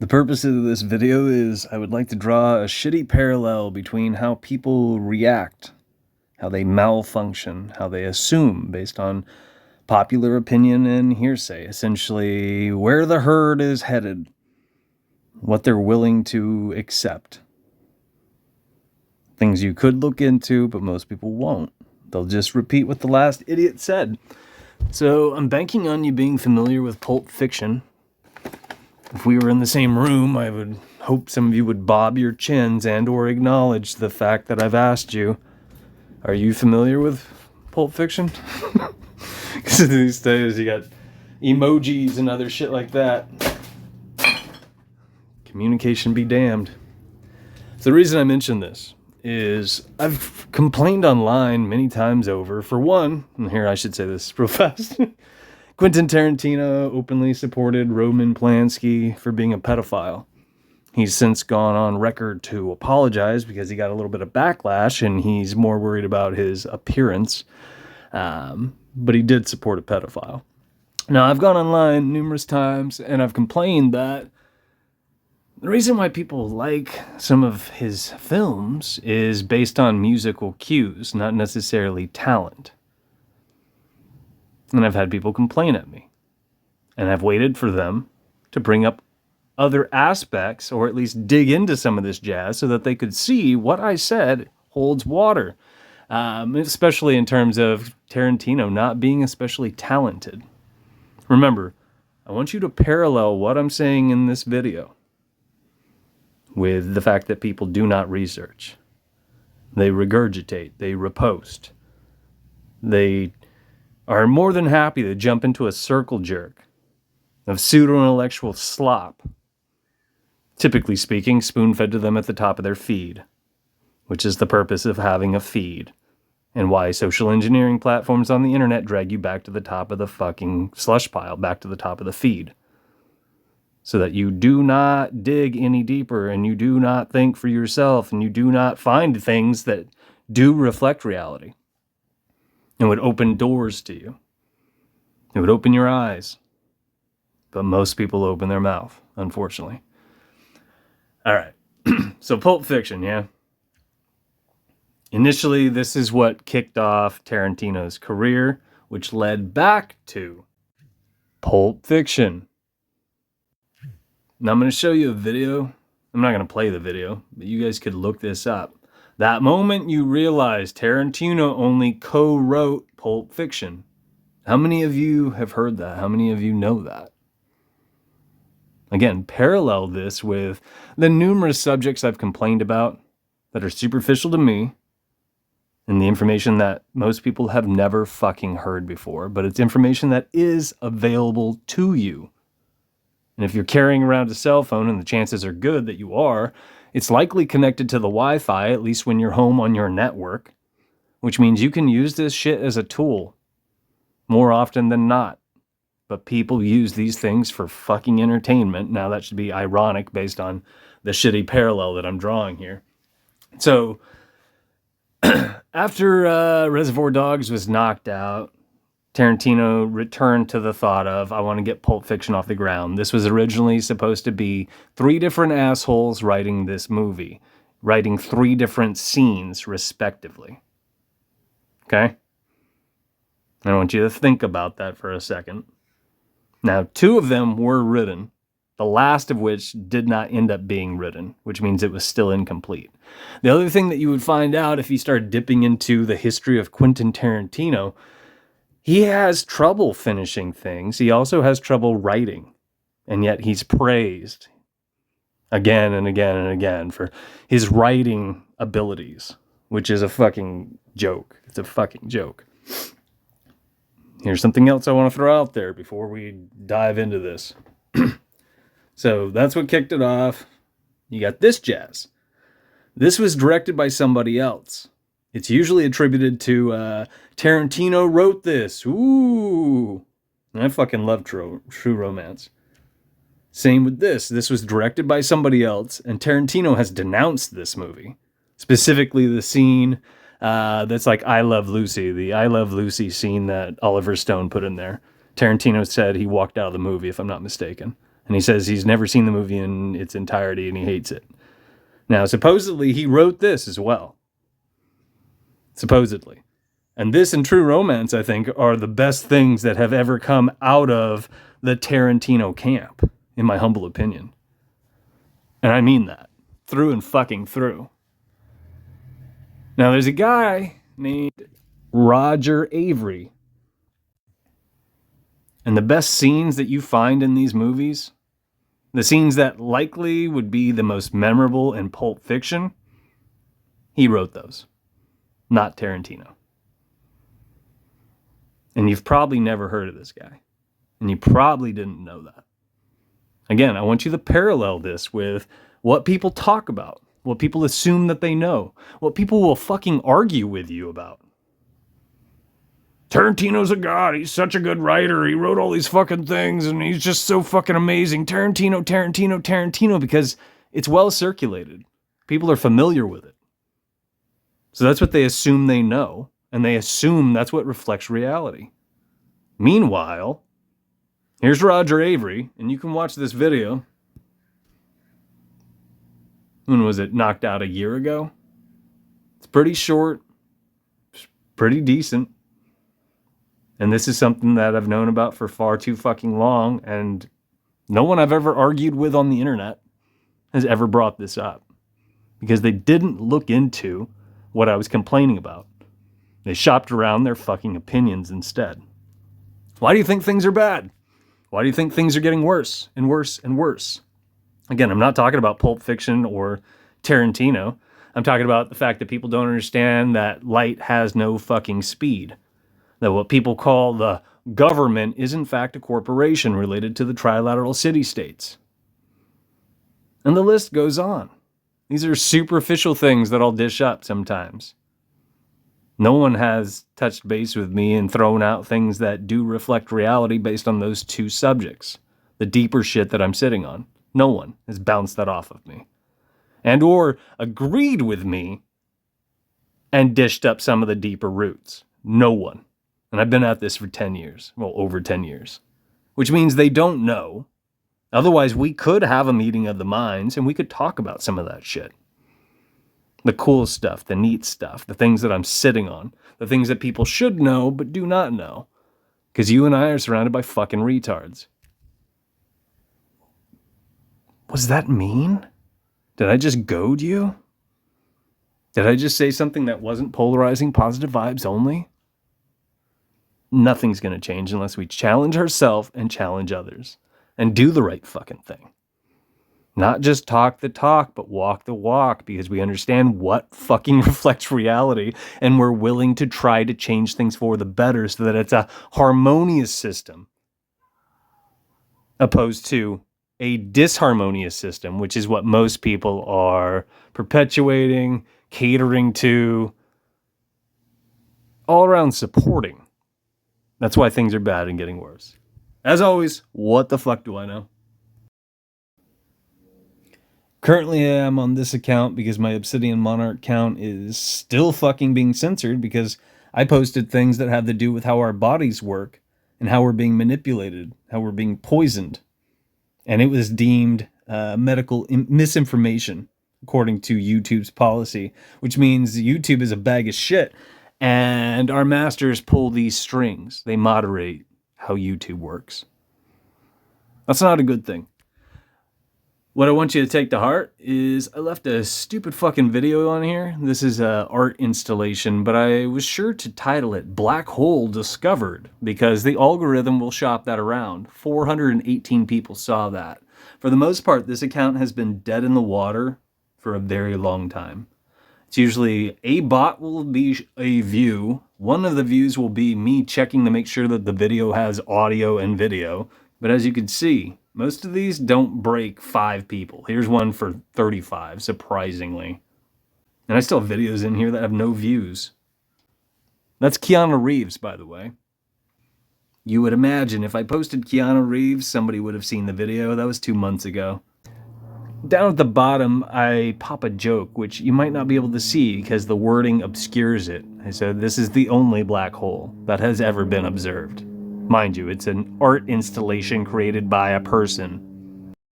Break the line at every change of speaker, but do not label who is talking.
The purpose of this video is I would like to draw a shitty parallel between how people react, how they malfunction, how they assume based on popular opinion and hearsay, essentially where the herd is headed, what they're willing to accept. Things you could look into, but most people won't. They'll just repeat what the last idiot said. So I'm banking on you being familiar with Pulp Fiction. If we were in the same room, I would hope some of you would bob your chins and or acknowledge the fact that I've asked you, are you familiar with Pulp Fiction? Because these days you got emojis and other shit like that. Communication be damned. So the reason I mention this is I've complained online many times over, for one, and here I should say this real fast, Quentin Tarantino openly supported Roman Polanski for being a pedophile. He's since gone on record to apologize because he got a little bit of backlash and he's more worried about his appearance. But he did support a pedophile. Now, I've gone online numerous times and I've complained that the reason why people like some of his films is based on musical cues, not necessarily talent. And I've had people complain at me. And I've waited for them to bring up other aspects, or at least dig into some of this jazz, so that they could see what I said holds water. Especially in terms of Tarantino not being especially talented. Remember, I want you to parallel what I'm saying in this video with the fact that people do not research. They regurgitate, they repost. They are more than happy to jump into a circle jerk of pseudo-intellectual slop, typically speaking, spoon-fed to them at the top of their feed, which is the purpose of having a feed, and why social engineering platforms on the internet drag you back to the top of the fucking slush pile, back to the top of the feed, so that you do not dig any deeper, and you do not think for yourself, and you do not find things that do reflect reality. It would open doors to you. It would open your eyes. But most people open their mouth, unfortunately. All right. So Pulp Fiction, yeah? Initially, this is what kicked off Tarantino's career, which led back to Pulp Fiction. Now I'm going to show you a video. I'm not going to play the video, but you guys could look this up. That moment you realize Tarantino only co-wrote Pulp Fiction. How many of you have heard that? How many of you know that? Again, parallel this with the numerous subjects I've complained about that are superficial to me and the information that most people have never fucking heard before, but it's information that is available to you. And if you're carrying around a cell phone, and the chances are good that you are, it's likely connected to the Wi-Fi, at least when you're home on your network, which means you can use this shit as a tool more often than not. But people use these things for fucking entertainment. Now that should be ironic based on the shitty parallel that I'm drawing here. So after Reservoir Dogs was knocked out, Tarantino returned to the thought of, I want to get Pulp Fiction off the ground. This was originally supposed to be 3 different assholes writing this movie, writing 3 different scenes, respectively. Okay? I want you to think about that for a second. Now, 2 of them were written, the last of which did not end up being written, which means it was still incomplete. The other thing that you would find out if you start dipping into the history of Quentin Tarantino, he has trouble finishing things. He also has trouble writing. And yet he's praised again and again and again for his writing abilities, which is a fucking joke. It's a fucking joke. Here's something else I want to throw out there before we dive into this. So that's what kicked it off. You got this jazz. This was directed by somebody else. It's usually attributed to Tarantino wrote this. Ooh. I fucking love True Romance. Same with this. This was directed by somebody else, and Tarantino has denounced this movie. Specifically the scene that's like I Love Lucy, the I Love Lucy scene that Oliver Stone put in there. Tarantino said he walked out of the movie, if I'm not mistaken. And he says he's never seen the movie in its entirety and he hates it. Now, supposedly, he wrote this as well. Supposedly. And this and True Romance, I think, are the best things that have ever come out of the Tarantino camp, in my humble opinion. And I mean that. Through and fucking through. Now, there's a guy named Roger Avery. And the best scenes that you find in these movies, the scenes that likely would be the most memorable in Pulp Fiction, he wrote those, not Tarantino. And you've probably never heard of this guy. And you probably didn't know that. Again, I want you to parallel this with what people talk about, what people assume that they know, what people will fucking argue with you about. Tarantino's a god. He's such a good writer. He wrote all these fucking things and he's just so fucking amazing. Tarantino, because it's well circulated. People are familiar with it. So that's what they assume they know, and they assume that's what reflects reality. Meanwhile, here's Roger Avery, and you can watch this video. When was it? Knocked out a year ago? It's pretty short. It's pretty decent. And this is something that I've known about for far too fucking long, and no one I've ever argued with on the internet has ever brought this up. Because they didn't look into what I was complaining about. They shopped around their fucking opinions instead. Why do you think things are bad? Why do you think things are getting worse and worse and worse? Again, I'm not talking about Pulp Fiction or Tarantino. I'm talking about the fact that people don't understand that light has no fucking speed. That what people call the government is in fact a corporation related to the trilateral city-states. And the list goes on. These are superficial things that I'll dish up sometimes. No one has touched base with me and thrown out things that do reflect reality based on those two subjects. The deeper shit that I'm sitting on. No one has bounced that off of me. And or agreed with me and dished up some of the deeper roots. No one. And I've been at this for 10 years. Well, over 10 years. Which means they don't know. Otherwise, we could have a meeting of the minds and we could talk about some of that shit. The cool stuff, the neat stuff, the things that I'm sitting on, the things that people should know but do not know. Because you and I are surrounded by fucking retards. Was that mean? Did I just goad you? Did I just say something that wasn't polarizing positive vibes only? Nothing's going to change unless we challenge ourselves and challenge others. And do the right fucking thing. Not just talk the talk, but walk the walk, because we understand what fucking reflects reality, and we're willing to try to change things for the better so that it's a harmonious system, opposed to a disharmonious system, which is what most people are perpetuating, catering to, all around supporting. That's why things are bad and getting worse. As always, what the fuck do I know? Currently, I'm on this account because my Obsidian Monarch account is still fucking being censored because I posted things that have to do with how our bodies work and how we're being manipulated, how we're being poisoned. And it was deemed medical misinformation, according to YouTube's policy, which means YouTube is a bag of shit. And our masters pull these strings. They moderate how YouTube works. That's not a good thing. What I want you to take to heart is I left a stupid fucking video on here. This is an art installation, but I was sure to title it Black Hole Discovered because the algorithm will shop that around. 418 people saw that. For the most part, this account has been dead in the water for a very long time. It's usually a bot will be a view. One of the views will be me checking to make sure that the video has audio and video. But as you can see, most of these don't break 5 people. Here's one for 35, surprisingly. And I still have videos in here that have no views. That's Keanu Reeves, by the way. You would imagine if I posted Keanu Reeves, somebody would have seen the video. That was 2 months ago. Down at the bottom, I pop a joke, which you might not be able to see because the wording obscures it. I said, this is the only black hole that has ever been observed. Mind you, it's an art installation created by a person.